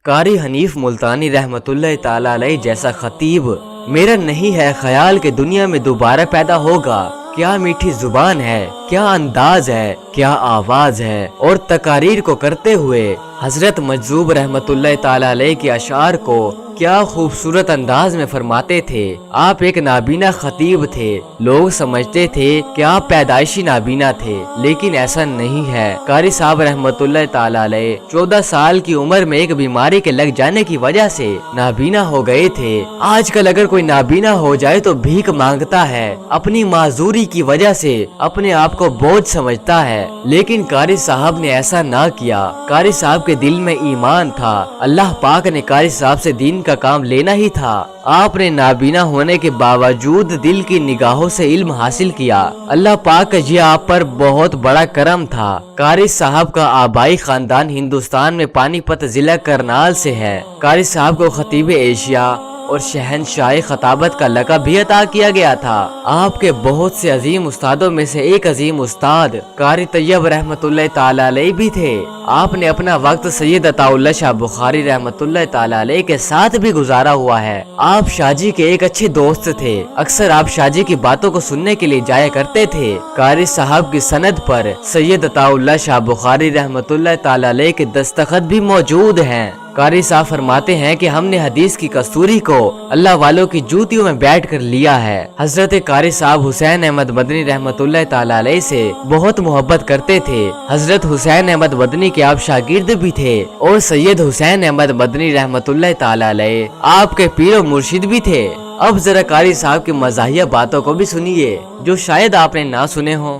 قاری حنیف ملتانی رحمتullah تعالی علیہ جیسا خطیب میرا نہیں ہے خیال کہ دنیا میں دوبارہ پیدا ہوگا۔ کیا میٹھی زبان ہے، کیا انداز ہے، کیا آواز ہے، اور تقاریر کو کرتے ہوئے حضرت مجذوب رحمتullah تعالی علیہ کے اشعار کو کیا خوبصورت انداز میں فرماتے تھے۔ آپ ایک نابینا خطیب تھے، لوگ سمجھتے تھے کہ آپ پیدائشی نابینا تھے، لیکن ایسا نہیں ہے۔ قاری صاحب رحمتullah تعالی علیہ 14 سال کی عمر میں ایک بیماری کے لگ جانے کی وجہ سے نابینا ہو گئے تھے۔ آج کل اگر کوئی نابینا ہو جائے تو بھیک مانگتا ہے، اپنی معذوری کی وجہ سے اپنے آپ کو بوجھ سمجھتا ہے، لیکن قاری صاحب نے ایسا نہ کیا۔ قاری صاحب کے دل میں ایمان تھا، اللہ پاک نے قاری صاحب سے دین کا کام لینا ہی تھا۔ آپ نے نابینا ہونے کے باوجود دل کی نگاہوں سے علم حاصل کیا۔ اللہ پاک کا یہ آپ پر بہت بڑا کرم تھا۔ قاری صاحب کا آبائی خاندان ہندوستان میں پانی پت ضلع کرنال سے ہے۔ قاری صاحب کو خطیب ایشیا اور شہنشاہ خطابت کا لقب بھی عطا کیا گیا تھا۔ آپ کے بہت سے عظیم استادوں میں سے ایک عظیم استاد قاری طیب رحمتullah تعالی علیہ بھی تھے۔ آپ نے اپنا وقت سید عطا اللہ شاہ بخاری رحمتullah تعالی علیہ کے ساتھ بھی گزارا ہوا ہے۔ آپ شاہ جی کے ایک اچھے دوست تھے، اکثر آپ شاہ جی کی باتوں کو سننے کے لیے جایا کرتے تھے۔ قاری صاحب کی سند پر سید عطا اللہ شاہ بخاری رحمتullah تعالی علیہ کے دستخط بھی موجود ہیں۔ قاری صاحب فرماتے ہیں کہ ہم نے حدیث کی کستوری کو اللہ والوں کی جوتیوں میں بیٹھ کر لیا ہے۔ حضرت قاری صاحب حسین احمد مدنی رحمتullah تعالی علیہ سے بہت محبت کرتے تھے۔ حضرت حسین احمد مدنی کے آپ شاگرد بھی تھے اور سید حسین احمد مدنی رحمتullah تعالی علیہ آپ کے پیر و مرشد بھی تھے۔ اب ذرا قاری صاحب کی مزاحیہ باتوں کو بھی سنیے جو شاید آپ نے نہ سنے ہوں۔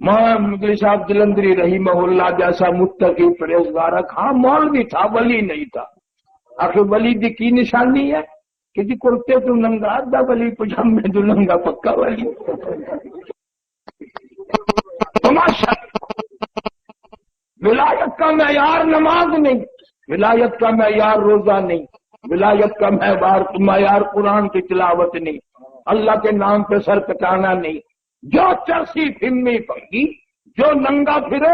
مولوی صاحب جلندری رحمہ اللہ جیسا متقی پرہیزگار ہاں مولوی تھا، ولی نہیں تھا۔ آخر ولی دی کی نشانی ہے کہ جی کرتے تو ننگا دا ولی پجامے تو ننگا پکا ولی۔ تماشا ولایت کا معیار نماز نہیں، ولایت کا معیار روزہ نہیں، ولایت کا معیار قرآن کی تلاوت نہیں، اللہ کے نام پہ سر کٹانا نہیں۔ جو چرسی پھرنی پڑی، جو ننگا پھرے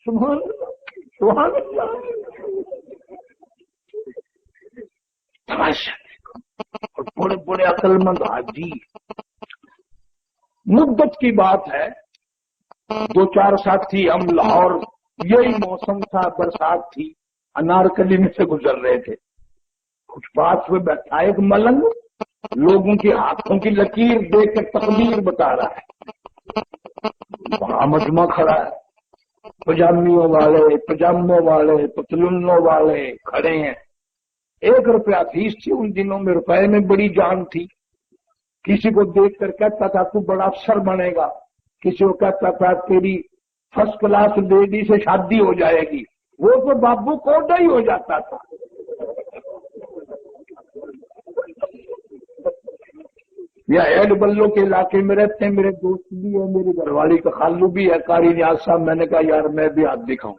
سبحان اللہ سبحان اللہ۔ اور بڑے بڑے عقل مند حاجی، مدت کی بات ہے، 2-4 ساتھی ہم لاہور، یہی موسم تھا، برسات تھی، انارکلی میں سے گزر رہے تھے۔ کچھ بات پہ بیٹھا ایک ملنگ، لوگوں کے ہاتھوں کی لکیر دیکھ کر تقدیر بتا رہا ہے۔ وہاں مجمع کھڑا ہے، پجامیوں والے، پجاموں والے، پتلونوں والے کھڑے ہیں۔ 1 روپیہ فیس تھی، ان دنوں میں روپے میں بڑی جان تھی۔ کسی کو دیکھ کر کہتا تھا تو بڑا افسر بنے گا، کسی کو کہتا تھا تیری فرسٹ کلاس لیڈی سے شادی ہو جائے گی، وہ تو بابو کوڈا ہی ہو جاتا تھا۔ یا ایڈ بلو کے علاقے میں رہتے ہیں، میرے دوست بھی ہے، میری گھر والی کا خالو بھی ہے قاری نیاز صاحب۔ میں نے کہا یار میں بھی ہاتھ دکھاؤں،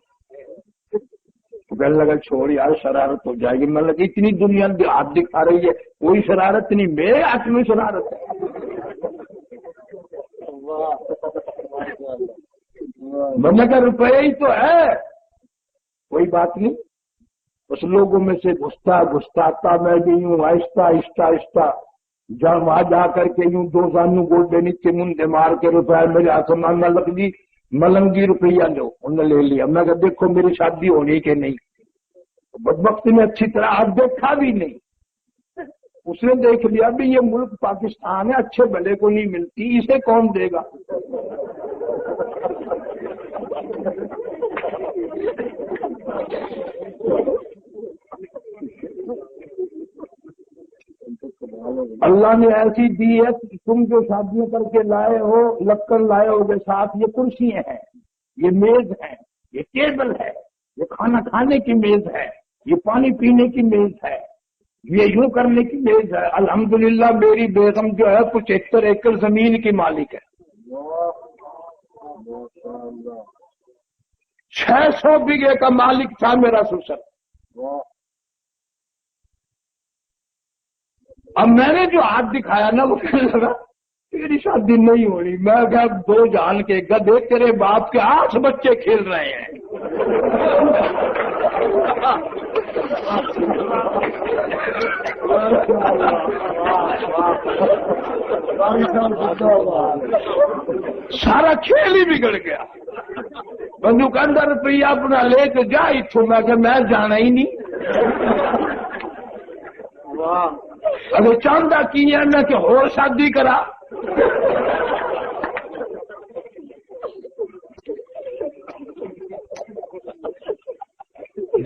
تو کہنے لگا چھوڑ یار شرارت ہو جائے گی۔ میں لگا اتنی دنیا ہاتھ دکھا رہی ہے، کوئی شرارت نہیں، میرے ہاتھ میں شرارت ہے۔ میں نے کہا روپے ہی تو ہے، کوئی بات نہیں۔ اس لوگوں میں سے گھستا میں بھی ہوں، آہستہ آہستہ آہستہ جب وہاں جا کر کے یوں 2 زانو گولڈے نیچے منڈے مار کے روپیہ میرے ہاتھ میں لگ جی ملنگی روپیہ لو، انہوں نے لے لیا۔ میں کہا دیکھو میری شادی ہونی کہ نہیں، بدبخت نے اچھی طرح اب دیکھا بھی نہیں، اس نے دیکھ لیا بھی یہ ملک پاکستان ہے، اچھے بھلے کو نہیں ملتی، اسے کون دے گا۔ اللہ نے ایسی دی ہے کہ تم جو شادیاں کر کے لائے ہو، لکڑ لائے ہو گے ساتھ، یہ کرسیاں ہیں، یہ میز ہے، یہ ٹیبل ہے، یہ کھانا کھانے کی میز ہے، یہ پانی پینے کی میز ہے، یہ یوں کرنے کی میز ہے۔ الحمدللہ میری بیگم جو ہے 75 ایکڑ زمین کی مالک ہے، 600 بیگھے کا مالک تھا میرا سسر۔ اب میں نے جو ہاتھ دکھایا نا وہ کہنے لگا تیری شادی نہیں ہونی. میں کہا 2 جان کے گدھے تیرے باپ کے 8 بچے کھیل رہے ہیں. سارا کھیل ہی بگڑ گیا. بندوق اندر روپیہ اپنا لے کے جا اتوں. میں کہ میں جانا ہی نہیں. اگر چاہتا کی ہے میں کہ اور شادی کرا.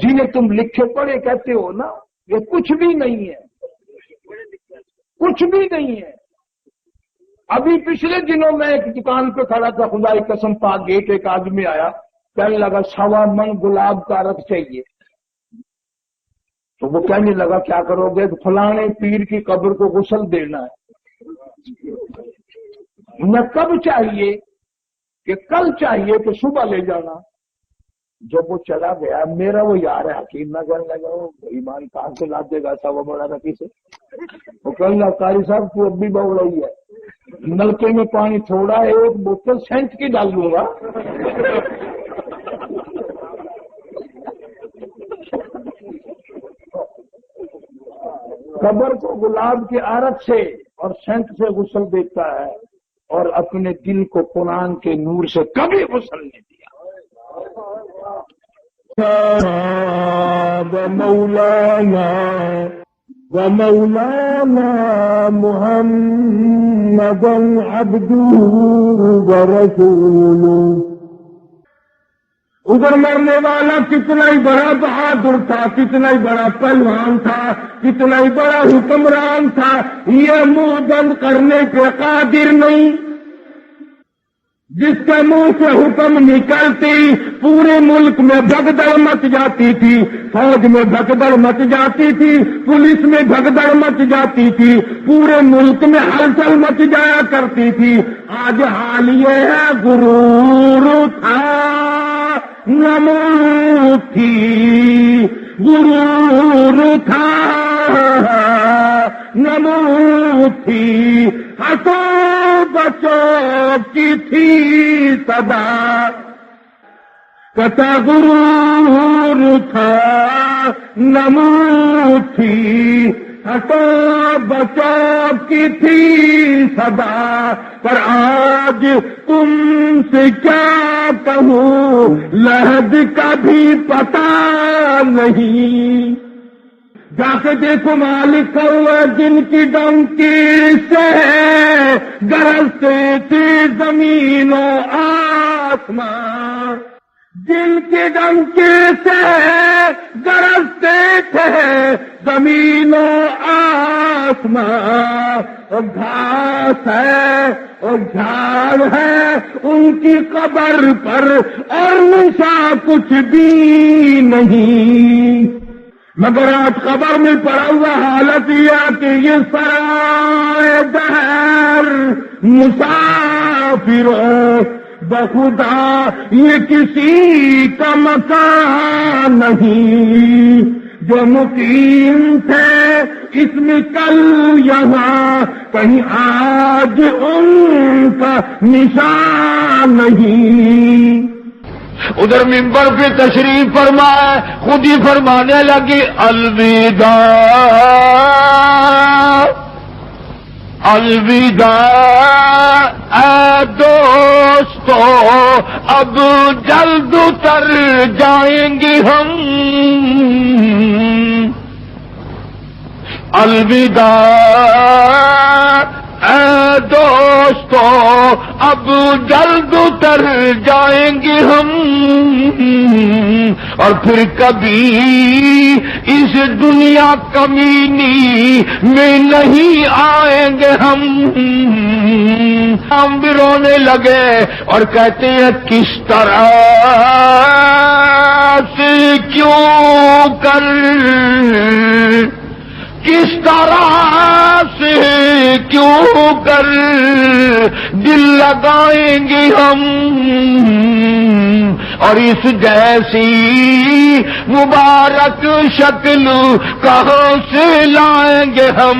جنہیں تم لکھے پڑھے کہتے ہو نا یہ کچھ بھی نہیں ہے, کچھ بھی نہیں ہے. ابھی پچھلے دنوں میں ایک دکان پہ کھڑا تھا, خدا کی قسم پاک گیٹ ایک آدمی آیا کہنے لگا 1.25 من گلاب کا رکھ چاہیے. تو وہ کہنے لگا کیا کرو گے؟ فلانے پیر کی قبر کو غسل دینا ہے. نہ کب چاہیے کہ کل چاہیے کہ صبح لے جانا. جب وہ چلا گیا میرا وہ یار ہے حکیم نہ کہنے لگا وہ ایمان کہاں سے لا دے گا سوا بڑا رکھی سے. وہ کہنے لگا قاری صاحب تو اب بھی بوڑھائی ہے, نلکے میں پانی تھوڑا ہے, 1 بوتل سینٹ کی ڈال دوں گا. قبر کو گلاب کے عرق سے اور سینٹ سے غسل دیتا ہے اور اپنے دل کو قرآن کے نور سے کبھی غسل نہیں دیا. ومولانا محمد عبده ورسوله. ادھر مرنے والا کتنا ہی بڑا بہادر تھا, کتنا ہی بڑا پہلوان تھا, کتنا ہی بڑا حکمران تھا, یہ منہ بند کرنے کے قادر نہیں. جس کے منہ سے حکم نکلتی پورے ملک میں بھگدڑ مچ جاتی تھی, فوج میں بھگدڑ مچ جاتی تھی, پولیس میں بھگدڑ مچ جاتی تھی, پورے ملک میں ہلچل مچ جایا کرتی تھی. آج حال یہ ہے غرور تھا نمو تھی, غرور تھا نمو تھی, ہٹو بچوں کی تھی صدا, کتا غرور تھا نمو تھی, ہٹو بچوں کی تھی صدا. پر آج تم سے کیا کہوں لحد کا بھی پتا نہیں. جا کے دیکھو مالک ہوا جن کی ڈنکی سے گرجتے تھے زمین و آسمان, جن کی ڈنکی سے گرجتے تھے زمین و آسمان. اور گھاس ہے اور جھاڑ ہے ان کی قبر پر اور نشا کچھ بھی نہیں. مگر آج خبر میں پڑا ہوا حالت یہ کہ یہ سرائے دہر مسافروں بخدا یہ کسی کا مکان نہیں. جو مقیم تھے اس میں کل یہاں کہیں آج ان کا نشان نہیں. ادھر منبر پہ تشریف فرمائے, خود ہی فرمانے لگی الوداع الوداع اے دوستو اب جلد اتر جائیں گے ہم. الوداع اے دوستو اب جلد اتر جائیں گے ہم, اور پھر کبھی اس دنیا کمینی میں نہیں آئیں گے ہم. ہم بھی رونے لگے اور کہتے ہیں کس طرح سے کیوں کر, کس طرح سے کیوں کر دل لگائیں گے ہم, اور اس جیسی مبارک شکل کہاں سے لائیں گے ہم.